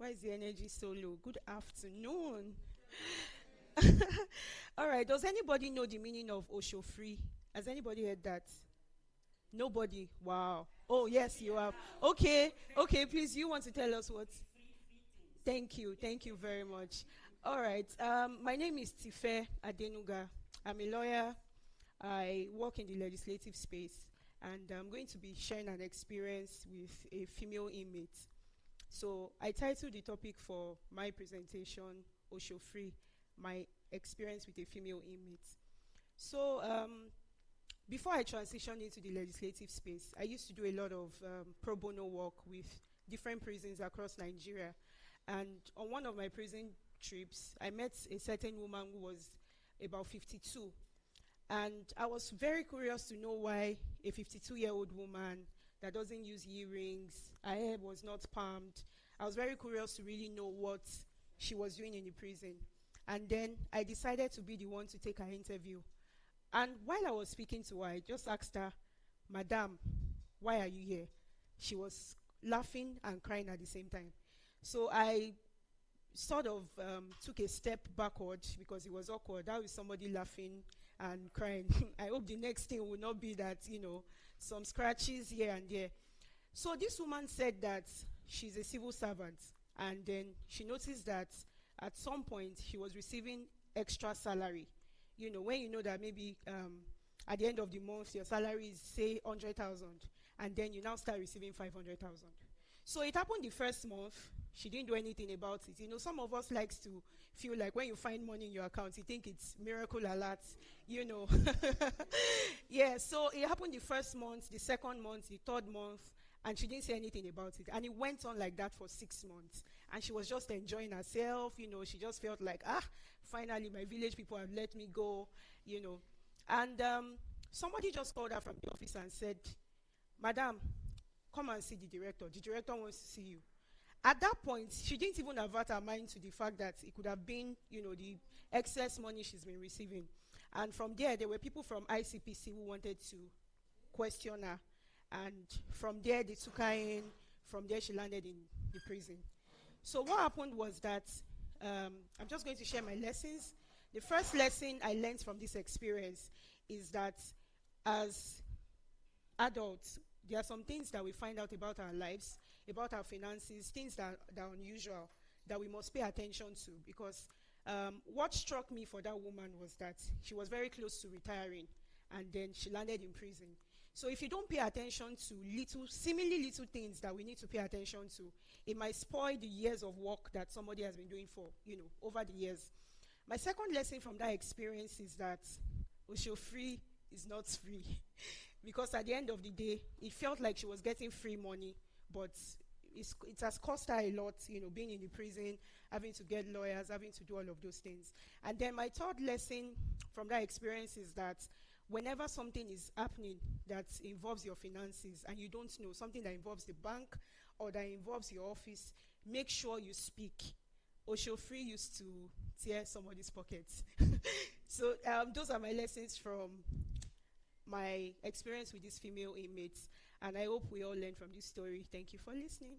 Why is the energy so low? Good afternoon. All right. Does anybody know the meaning of Osho free? Has anybody heard that? Nobody. Wow. Oh, yes, you have. Okay. Okay, please, you want to tell us what? Thank you. Thank you very much. All right. My name is Tife Adenuga. I'm a lawyer. I work in the legislative space, and I'm going to be sharing an experience with a female inmate. So I titled the topic for my presentation, Osho Free, my experience with a female inmate. So before I transitioned into the legislative space, I used to do a lot of pro bono work with different prisons across Nigeria. And on one of my prison trips, I met a certain woman who was about 52. And I was very curious to know why a 52-year-old woman that doesn't use earrings, her hair was not palmed. I was very curious to really know what she was doing in the prison. And then I decided to be the one to take her interview. And while I was speaking to her, I just asked her, Madam, why are you here? She was laughing and crying at the same time. So I sort of took a step backward because it was awkward. How is somebody laughing and crying? I hope the next thing will not be that, some scratches here and there. So this woman said that she's a civil servant, and then she noticed that at some point she was receiving extra salary. When you know that maybe at the end of the month your salary is say 100,000, and then you now start receiving 500,000. So it happened the first month. She didn't do anything about it. Some of us likes to feel like when you find money in your account, you think it's miracle alert, you know. Yeah, so it happened the first month, the second month, the third month, and she didn't say anything about it. And it went on like that for 6 months. And she was just enjoying herself, she just felt like, finally my village people have let me go. And somebody just called her from the office and said, Madam, come and see the director. The director wants to see you. At that point, she didn't even avert her mind to the fact that it could have been, the excess money she's been receiving. And from there were people from ICPC who wanted to question her. And from there, they took her in. From there, she landed in the prison. So what happened was that I'm just going to share my lessons. The first lesson I learned from this experience is that as adults, there are some things that we find out about our lives, about our finances, things that are unusual, that we must pay attention to. Because what struck me for that woman was that she was very close to retiring, and then she landed in prison. So if you don't pay attention to seemingly little things that we need to pay attention to, it might spoil the years of work that somebody has been doing for, over the years. My second lesson from that experience is that Osho free is not free. Because at the end of the day, it felt like she was getting free money, but it has cost her a lot, being in the prison, having to get lawyers, having to do all of those things. And then my third lesson from that experience is that whenever something is happening that involves your finances and you don't know, something that involves the bank or that involves your office, make sure you speak. Osho free used to tear somebody's pockets. So those are my lessons from my experience with these female inmates, and I hope we all learn from this story. Thank you for listening.